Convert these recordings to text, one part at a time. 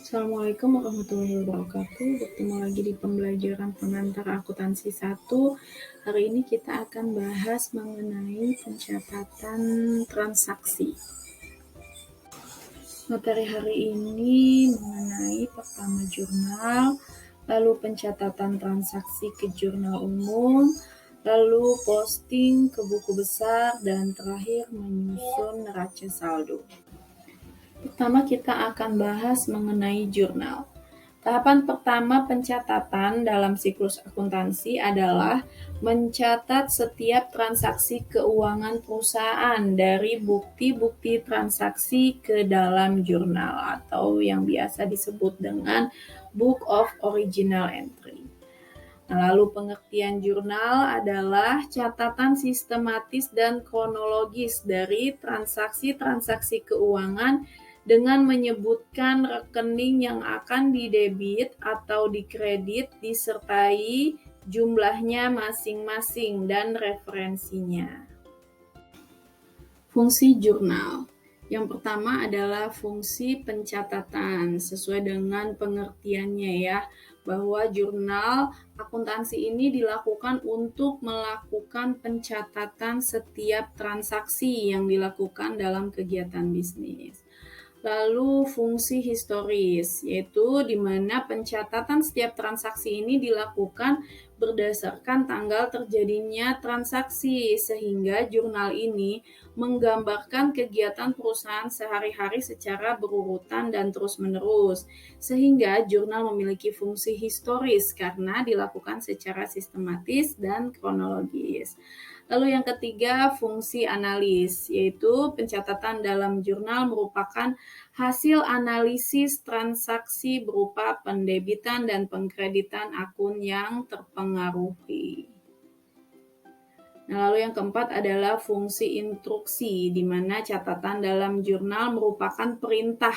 Assalamualaikum warahmatullahi wabarakatuh. Bertemu lagi di pembelajaran pengantar akuntansi 1. Hari ini kita akan bahas mengenai pencatatan transaksi. Materi hari ini mengenai pertama jurnal, lalu pencatatan transaksi ke jurnal umum, lalu posting ke buku besar, dan terakhir menyusun neraca saldo. Pertama kita akan bahas mengenai jurnal. Tahapan pertama pencatatan dalam siklus akuntansi adalah mencatat setiap transaksi keuangan perusahaan dari bukti-bukti transaksi ke dalam jurnal atau yang biasa disebut dengan Book of Original Entry. Lalu pengertian jurnal adalah catatan sistematis dan kronologis dari transaksi-transaksi keuangan dengan menyebutkan rekening yang akan didebit atau dikredit disertai jumlahnya masing-masing dan referensinya. Fungsi jurnal. Yang pertama adalah fungsi pencatatan sesuai dengan pengertiannya ya, bahwa jurnal akuntansi ini dilakukan untuk melakukan pencatatan setiap transaksi yang dilakukan dalam kegiatan bisnis. Lalu fungsi historis, yaitu di mana pencatatan setiap transaksi ini dilakukan berdasarkan tanggal terjadinya transaksi, sehingga jurnal ini menggambarkan kegiatan perusahaan sehari-hari secara berurutan dan terus-menerus, sehingga jurnal memiliki fungsi historis karena dilakukan secara sistematis dan kronologis. Lalu yang ketiga, fungsi analis, yaitu pencatatan dalam jurnal merupakan hasil analisis transaksi berupa pendebitan dan pengkreditan akun yang terpengaruhi. Lalu yang keempat adalah fungsi instruksi, di mana catatan dalam jurnal merupakan perintah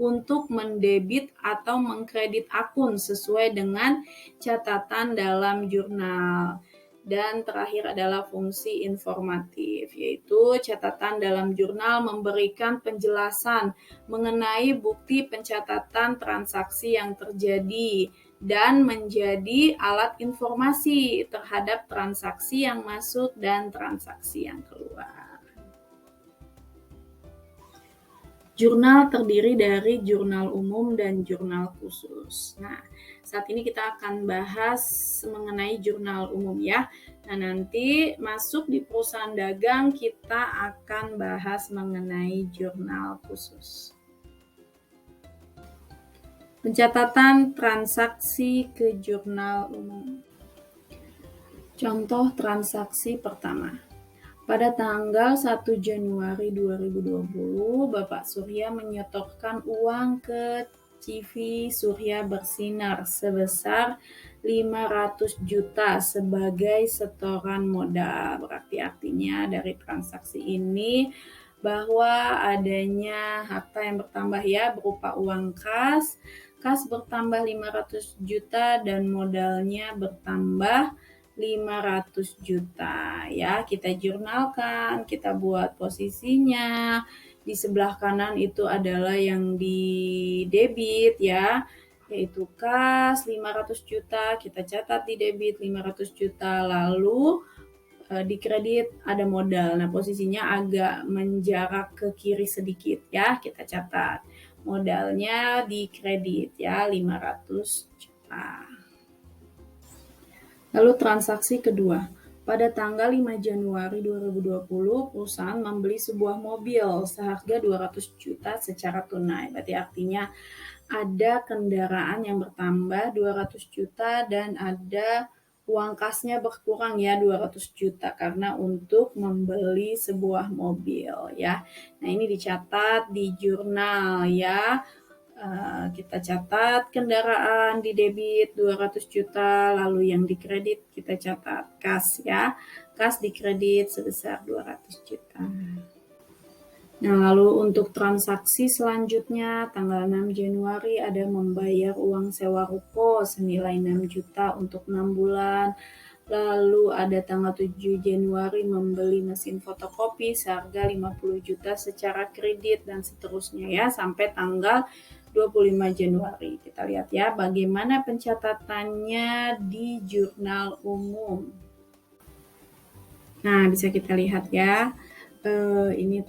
untuk mendebit atau mengkredit akun sesuai dengan catatan dalam jurnal. Dan terakhir adalah fungsi informatif, yaitu catatan dalam jurnal memberikan penjelasan mengenai bukti pencatatan transaksi yang terjadi dan menjadi alat informasi terhadap transaksi yang masuk dan transaksi yang keluar. Jurnal terdiri dari jurnal umum dan jurnal khusus. Nah, saat ini kita akan bahas mengenai jurnal umum ya. Nah, nanti masuk di perusahaan dagang kita akan bahas mengenai jurnal khusus. Pencatatan transaksi ke jurnal umum. Contoh transaksi pertama. Pada tanggal 1 Januari 2020, Bapak Surya menyetorkan uang ke CV Surya Bersinar sebesar 500 juta sebagai setoran modal. Berarti artinya dari transaksi ini bahwa adanya harta yang bertambah ya, berupa uang kas bertambah 500 juta dan modalnya bertambah 500 juta ya. Kita jurnalkan, kita buat posisinya. Di sebelah kanan itu adalah yang di debit ya, yaitu kas 500 juta, kita catat di debit 500 juta, lalu di kredit ada modal. Nah, posisinya agak menjarak ke kiri sedikit ya, kita catat. Modalnya di kredit ya 500 juta. Lalu transaksi kedua. Pada tanggal 5 Januari 2020, perusahaan membeli sebuah mobil seharga 200 juta secara tunai. Berarti artinya ada kendaraan yang bertambah 200 juta dan ada uang kasnya berkurang ya 200 juta karena untuk membeli sebuah mobil ya. Nah, ini dicatat di jurnal ya. Kita catat kendaraan di debit 200 juta, lalu yang di kredit kita catat kas ya. Kas di kredit sebesar 200 juta. Nah, lalu untuk transaksi selanjutnya, tanggal 6 Januari ada membayar uang sewa ruko senilai 6 juta untuk 6 bulan. Lalu ada tanggal 7 Januari membeli mesin fotokopi seharga 50 juta secara kredit dan seterusnya ya, sampai tanggal 25 Januari. Kita lihat ya bagaimana pencatatannya di jurnal umum. Nah, bisa kita lihat ya. Ini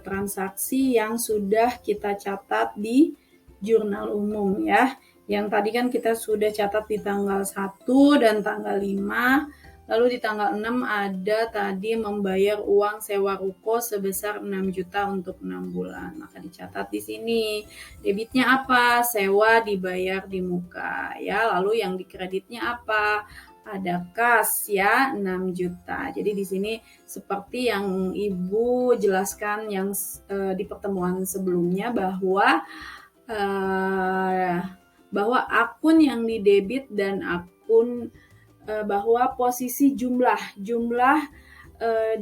transaksi yang sudah kita catat di jurnal umum ya. Yang tadi kan kita sudah catat di tanggal 1 dan tanggal 5. Lalu di tanggal 6 ada tadi membayar uang sewa ruko sebesar 6 juta untuk 6 bulan. Maka dicatat di sini. Debitnya apa? Sewa dibayar di muka ya. Lalu yang dikreditnya apa? Ada kas ya 6 juta. Jadi di sini seperti yang Ibu jelaskan yang di pertemuan sebelumnya bahwa akun yang didebit dan akun bahwa posisi jumlah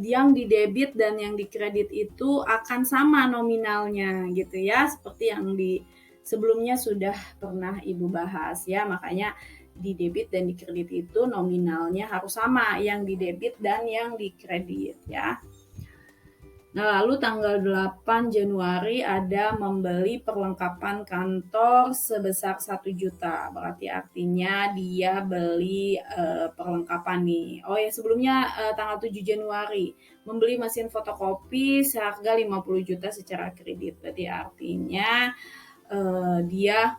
yang didebit dan yang dikredit itu akan sama nominalnya gitu ya, seperti yang di sebelumnya sudah pernah Ibu bahas ya. Makanya di debit dan di kredit itu nominalnya harus sama, yang di debit dan yang di kredit ya. Nah, lalu tanggal 8 Januari ada membeli perlengkapan kantor sebesar 1 juta. Berarti artinya dia beli perlengkapan nih. Oh ya, sebelumnya tanggal 7 Januari membeli mesin fotokopi seharga 50 juta secara kredit. Berarti artinya dia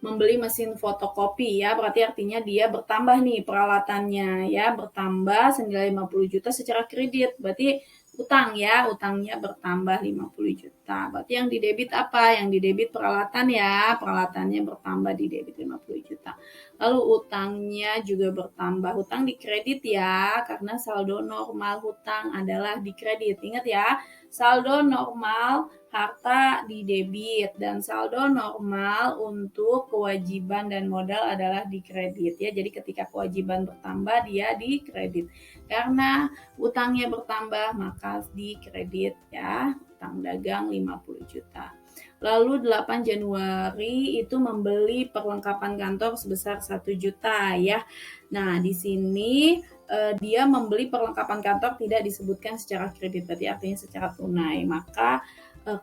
membeli mesin fotokopi ya, berarti artinya dia bertambah nih peralatannya ya, bertambah senilai 50 juta secara kredit. Berarti utang ya, utangnya bertambah 50 juta. Berarti yang didebit apa? Yang didebit peralatan ya, peralatannya bertambah di debit 50 juta. Lalu utangnya juga bertambah, hutang di kredit ya, karena saldo normal hutang adalah di kredit. Ingat ya, saldo normal harta di debit dan saldo normal untuk kewajiban dan modal adalah di kredit ya. Jadi ketika kewajiban bertambah dia di kredit. Karena utangnya bertambah maka di kredit ya. Utang dagang 50 juta. Lalu 8 Januari itu membeli perlengkapan kantor sebesar 1 juta ya. Nah, di sini dia membeli perlengkapan kantor tidak disebutkan secara kredit, berarti artinya secara tunai. Maka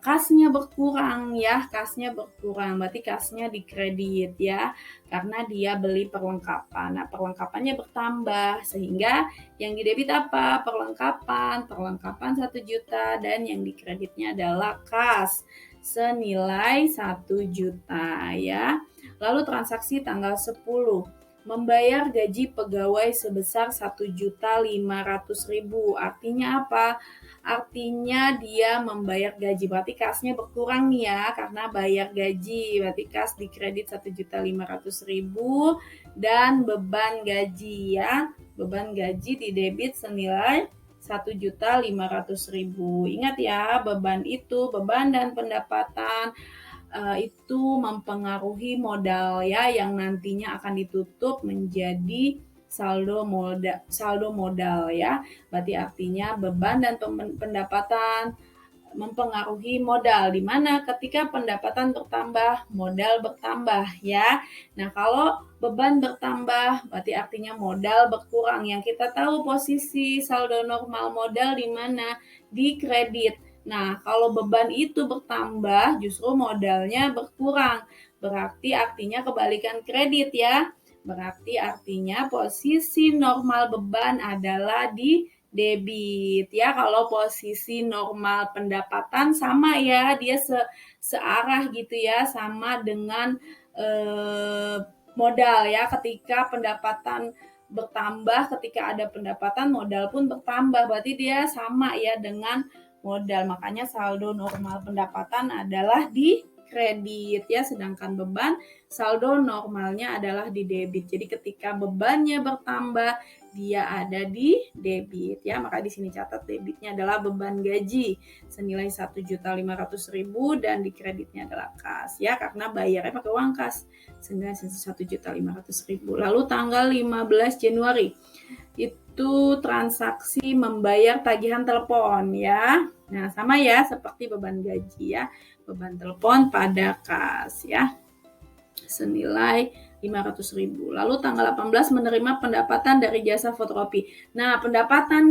kasnya berkurang ya, kasnya berkurang, berarti kasnya di kredit ya, karena dia beli perlengkapan. Nah, perlengkapannya bertambah, sehingga yang didebit apa? Perlengkapan 1 juta dan yang dikreditnya adalah kas senilai 1 juta ya. Lalu transaksi tanggal 10. Membayar gaji pegawai sebesar 1.500.000. Artinya apa? Artinya dia membayar gaji. Berarti kasnya berkurang nih ya karena bayar gaji. Berarti kas dikredit 1.500.000 dan beban gaji ya. Beban gaji didebit senilai 1.500.000. Ingat ya, beban dan pendapatan itu mempengaruhi modal ya, yang nantinya akan ditutup menjadi saldo modal ya. Berarti artinya beban dan pendapatan mempengaruhi modal, di mana ketika pendapatan bertambah, modal bertambah ya. Nah, kalau beban bertambah, berarti artinya modal berkurang. Yang kita tahu posisi saldo normal modal di mana? Di kredit. Nah, kalau beban itu bertambah, justru modalnya berkurang. Berarti artinya kebalikan kredit ya. Berarti artinya posisi normal beban adalah di debit ya. Kalau posisi normal pendapatan sama ya, dia searah gitu ya, sama dengan modal ya. Ketika pendapatan bertambah, ketika ada pendapatan modal pun bertambah, berarti dia sama ya dengan modal. Makanya saldo normal pendapatan adalah di kredit ya, sedangkan beban saldo normalnya adalah di debit. Jadi ketika bebannya bertambah, dia ada di debit ya. Maka di sini catat debitnya adalah beban gaji senilai 1.500.000 dan di kreditnya adalah kas ya, karena bayarnya pakai uang kas senilai 1.500.000. Lalu tanggal 15 Januari itu transaksi membayar tagihan telepon ya. Nah, sama ya seperti beban gaji ya. Beban telepon pada kas ya. Senilai 500.000. Lalu tanggal 18 menerima pendapatan dari jasa fotokopi. Nah, pendapatan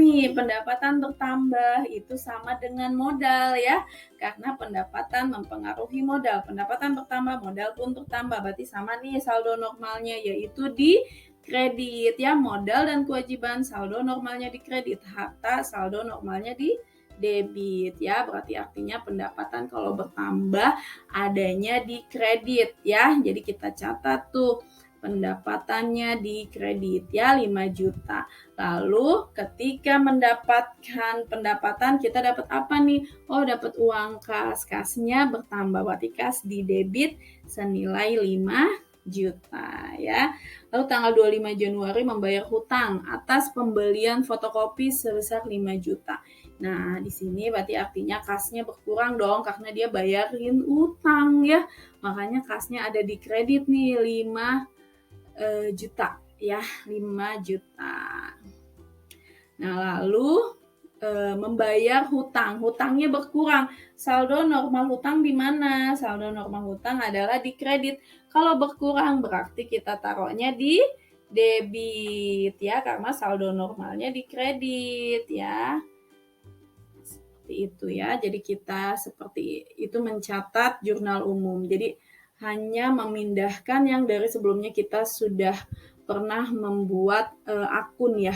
bertambah itu sama dengan modal ya. Karena pendapatan mempengaruhi modal. Pendapatan bertambah, modal pun bertambah. Berarti sama nih saldo normalnya, yaitu di kredit ya. Modal dan kewajiban saldo normalnya di kredit, harta saldo normalnya di debit ya. Berarti artinya pendapatan kalau bertambah adanya di kredit ya. Jadi kita catat tuh pendapatannya di kredit ya 5 juta. Lalu ketika mendapatkan pendapatan kita dapat apa nih? Oh, dapat uang kas. Kasnya bertambah, berarti kas di debit senilai 5 juta ya. Lalu tanggal 25 Januari membayar hutang atas pembelian fotokopi sebesar 5 juta. Nah, di sini berarti artinya kasnya berkurang dong karena dia bayarin utang ya. Makanya kasnya ada di kredit nih 5 juta ya, 5 juta. Nah, lalu membayar hutang. Hutangnya berkurang. Saldo normal hutang di mana? Saldo normal hutang adalah di kredit. Kalau berkurang berarti kita taruhnya di debit ya, karena saldo normalnya di kredit ya. Itu ya. Jadi kita seperti itu mencatat jurnal umum. Jadi hanya memindahkan yang dari sebelumnya kita sudah pernah membuat akun ya,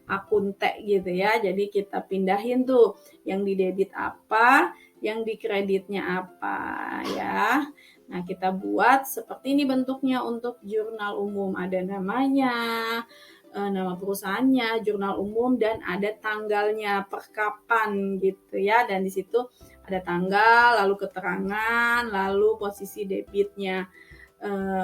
akun T gitu ya. Jadi kita pindahin tuh yang di debit apa, yang di kreditnya apa ya. Nah, kita buat seperti ini bentuknya untuk jurnal umum. Ada namanya, nama perusahaannya, jurnal umum, dan ada tanggalnya per kapan gitu ya. Dan di situ ada tanggal, lalu keterangan, lalu posisi debitnya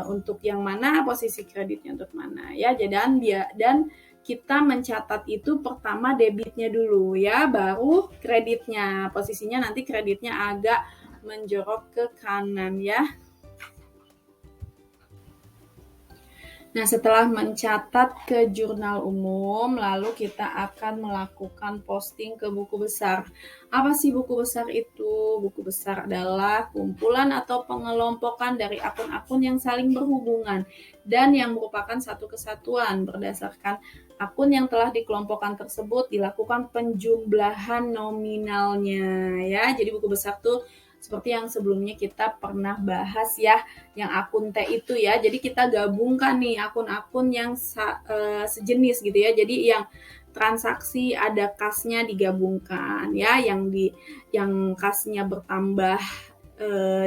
untuk yang mana, posisi kreditnya untuk mana ya. Dan kita mencatat itu pertama debitnya dulu ya, baru kreditnya. Posisinya nanti kreditnya agak menjorok ke kanan ya. Nah, setelah mencatat ke jurnal umum, lalu kita akan melakukan posting ke buku besar. Apa sih buku besar itu? Buku besar adalah kumpulan atau pengelompokan dari akun-akun yang saling berhubungan dan yang merupakan satu kesatuan. Berdasarkan akun yang telah dikelompokkan tersebut, dilakukan penjumlahan nominalnya ya. Jadi buku besar tuh seperti yang sebelumnya kita pernah bahas ya, yang akun T itu ya. Jadi kita gabungkan nih akun-akun yang sejenis gitu ya. Jadi yang transaksi ada kasnya digabungkan ya, yang kasnya bertambah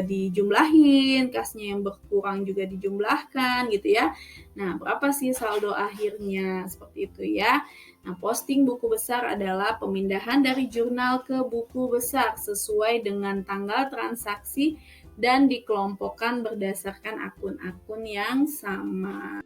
dijumlahin, kasnya yang berkurang juga dijumlahkan gitu ya. Nah, berapa sih saldo akhirnya? Seperti itu ya. Nah, posting buku besar adalah pemindahan dari jurnal ke buku besar sesuai dengan tanggal transaksi dan dikelompokkan berdasarkan akun-akun yang sama.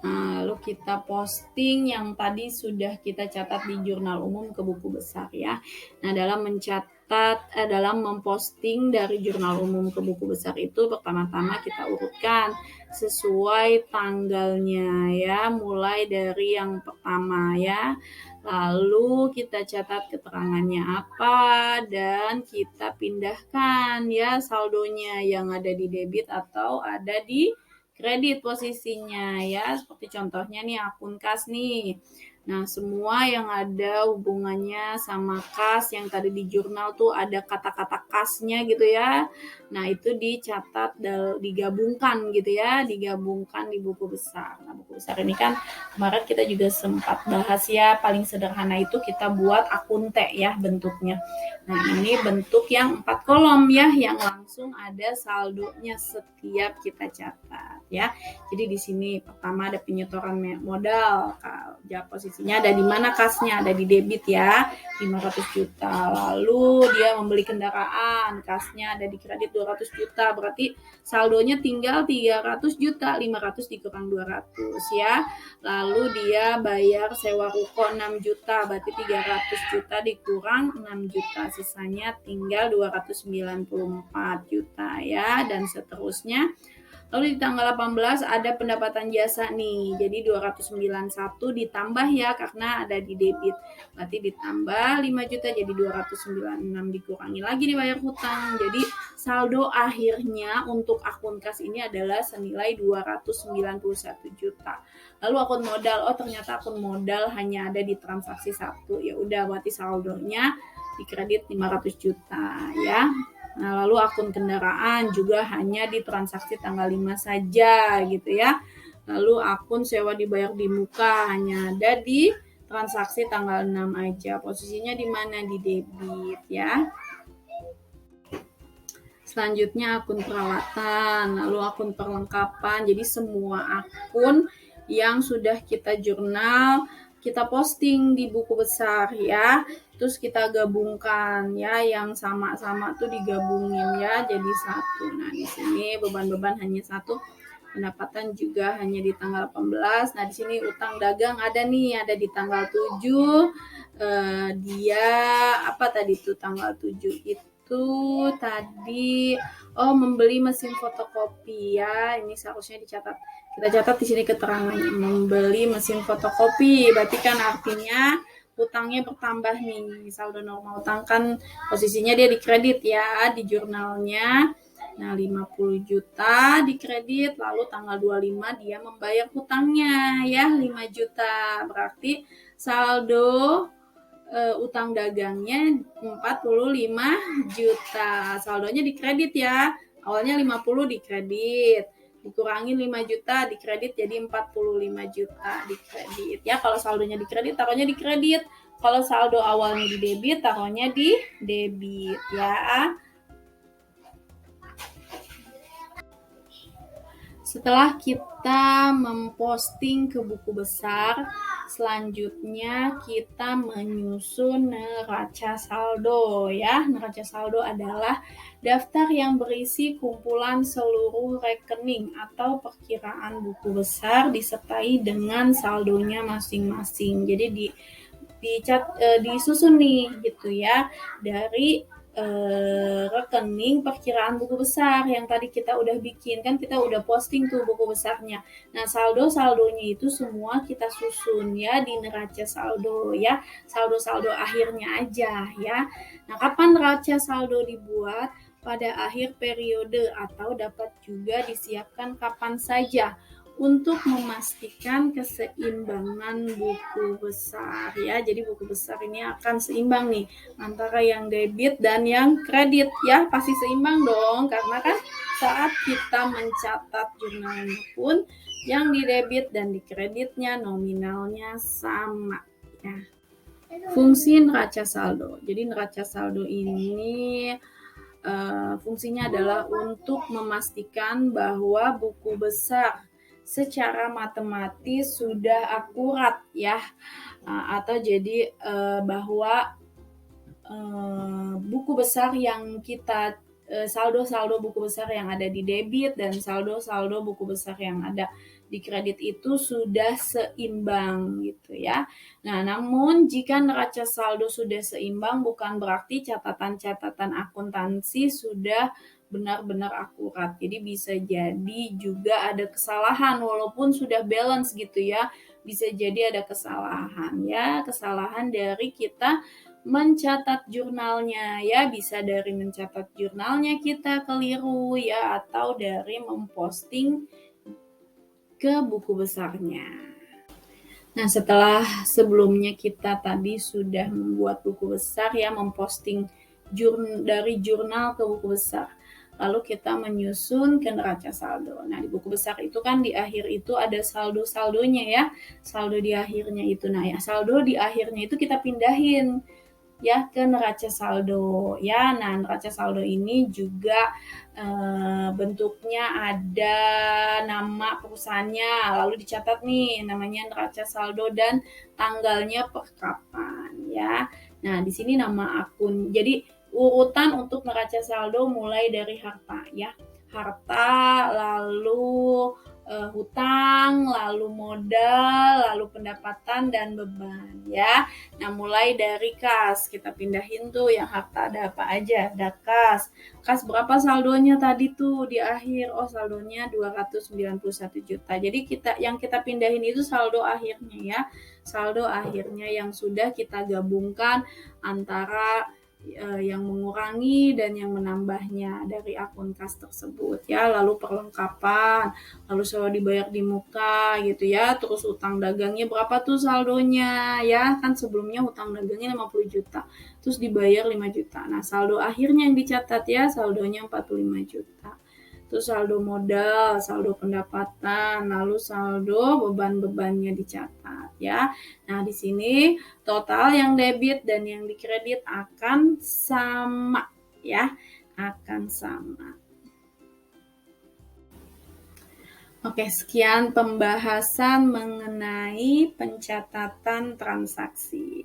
Nah, lalu kita posting yang tadi sudah kita catat di jurnal umum ke buku besar ya. Nah, dalam memposting dari jurnal umum ke buku besar itu pertama-tama kita urutkan sesuai tanggalnya ya, mulai dari yang pertama ya. Lalu kita catat keterangannya apa dan kita pindahkan ya saldonya yang ada di debit atau ada di kredit posisinya ya. Seperti contohnya nih akun kas nih. Nah, semua yang ada hubungannya sama kas yang tadi di jurnal tuh ada kata-kata kasnya gitu ya. Nah, itu dicatat digabungkan gitu ya, digabungkan di buku besar. Nah, buku besar ini kan kemarin kita juga sempat bahas ya, paling sederhana itu kita buat akun T ya bentuknya. Nah, ini bentuk yang 4 kolom ya, yang langsung ada saldonya setiap kita catat ya. Jadi di sini pertama ada penyetoran modal, posisinya ada di mana kasnya, ada di debit ya, 500 juta. Lalu dia membeli kendaraan, kasnya ada di kredit 200 juta, berarti saldonya tinggal 300 juta, 500 dikurang 200 ya. Lalu dia bayar sewa ruko 6 juta, berarti 300 juta dikurang 6 juta, sisanya tinggal 294 juta ya, dan seterusnya. Lalu di tanggal 18 ada pendapatan jasa nih. Jadi 291 ditambah ya karena ada di debit. Berarti ditambah 5 juta jadi 296, dikurangi lagi dibayar hutang. Jadi saldo akhirnya untuk akun kas ini adalah senilai 291 juta. Lalu akun modal, oh ternyata akun modal hanya ada di transaksi 1. Ya udah berarti saldonya dikredit 500 juta ya. Nah, lalu akun kendaraan juga hanya di transaksi tanggal 5 saja gitu ya. Lalu akun sewa dibayar di muka hanya ada di transaksi tanggal 6 aja. Posisinya di mana? Di debit ya. Selanjutnya akun perawatan, lalu akun perlengkapan. Jadi semua akun yang sudah kita jurnal, kita posting di buku besar ya. Terus kita gabungkan ya, yang sama-sama tuh digabungin ya jadi satu. Nah, di sini beban-beban hanya satu. Pendapatan juga hanya di tanggal 18. Nah, di sini utang dagang ada nih, ada di tanggal 7. Dia apa tadi tuh tanggal 7 itu tadi membeli mesin fotokopi ya. Ini seharusnya dicatat. Kita catat di sini keterangannya, membeli mesin fotokopi. Berarti kan artinya utangnya bertambah nih. Saldo normal utang kan posisinya dia dikredit ya di jurnalnya. Nah, 50 juta dikredit, lalu tanggal 25 dia membayar hutangnya ya 5 juta. Berarti saldo utang dagangnya 45 juta. Saldonya dikredit ya. Awalnya 50 dikredit. Dikurangin 5 juta dikredit jadi 45 juta dikredit. Ya, kalau saldonya dikredit taruhnya di kredit. Kalau saldo awalnya di debit taruhnya di debit ya. Setelah kita memposting ke buku besar, selanjutnya kita menyusun neraca saldo ya. Neraca saldo adalah daftar yang berisi kumpulan seluruh rekening atau perkiraan buku besar disertai dengan saldonya masing-masing. Jadi disusun nih gitu ya dari rekening perkiraan buku besar yang tadi kita udah bikin, kan kita udah posting tuh buku besarnya. Nah, saldonya itu semua kita susun ya di neraca saldo ya, saldo akhirnya aja ya. Nah, kapan neraca saldo dibuat? Pada akhir periode atau dapat juga disiapkan kapan saja untuk memastikan keseimbangan buku besar ya. Jadi buku besar ini akan seimbang nih antara yang debit dan yang kredit ya, pasti seimbang dong karena kan saat kita mencatat jurnalnya pun yang di debit dan di kreditnya nominalnya sama ya. Fungsi neraca saldo. Jadi neraca saldo ini fungsinya adalah untuk memastikan bahwa buku besar secara matematis sudah akurat ya, atau jadi bahwa buku besar yang kita saldo buku besar yang ada di debit dan saldo buku besar yang ada di kredit itu sudah seimbang gitu ya. Nah, namun jika neraca saldo sudah seimbang bukan berarti catatan-catatan akuntansi sudah benar-benar akurat. Jadi bisa jadi juga ada kesalahan walaupun sudah balance gitu ya. Bisa jadi ada kesalahan ya, kesalahan dari kita mencatat jurnalnya ya, bisa dari mencatat jurnalnya kita keliru ya, atau dari memposting ke buku besarnya. Nah, setelah sebelumnya kita tadi sudah membuat buku besar ya, memposting dari jurnal ke buku besar. Lalu kita menyusun ke neraca saldo. Nah, di buku besar itu kan di akhir itu ada saldo-saldonya ya. Saldo di akhirnya itu. Nah, ya saldo di akhirnya itu kita pindahin ya ke neraca saldo ya. Nah, neraca saldo ini juga bentuknya ada nama perusahaannya, lalu dicatat nih namanya neraca saldo dan tanggalnya per kapan ya. Nah, di sini nama akun. Jadi urutan untuk neraca saldo mulai dari harta ya. Harta, lalu hutang, lalu modal, lalu pendapatan dan beban ya. Nah, mulai dari kas, kita pindahin tuh yang harta ada apa aja. Ada kas. Kas berapa saldonya tadi tuh di akhir? Oh, saldonya 291 juta. Jadi yang kita pindahin itu saldo akhirnya ya. Saldo akhirnya yang sudah kita gabungkan antara yang mengurangi dan yang menambahnya dari akun kas tersebut ya. Lalu perlengkapan, lalu selalu dibayar di muka gitu ya. Terus utang dagangnya berapa tuh saldonya ya, kan sebelumnya utang dagangnya 50 juta terus dibayar 5 juta. Nah, saldo akhirnya yang dicatat ya, saldonya 45 juta. Terus saldo modal, saldo pendapatan, lalu saldo beban-bebannya dicatat ya. Nah, di sini total yang debit dan yang dikredit akan sama ya, akan sama. Oke, sekian pembahasan mengenai pencatatan transaksi.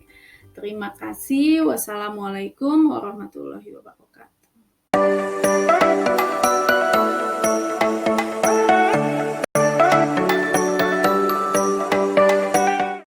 Terima kasih. Wassalamualaikum warahmatullahi wabarakatuh.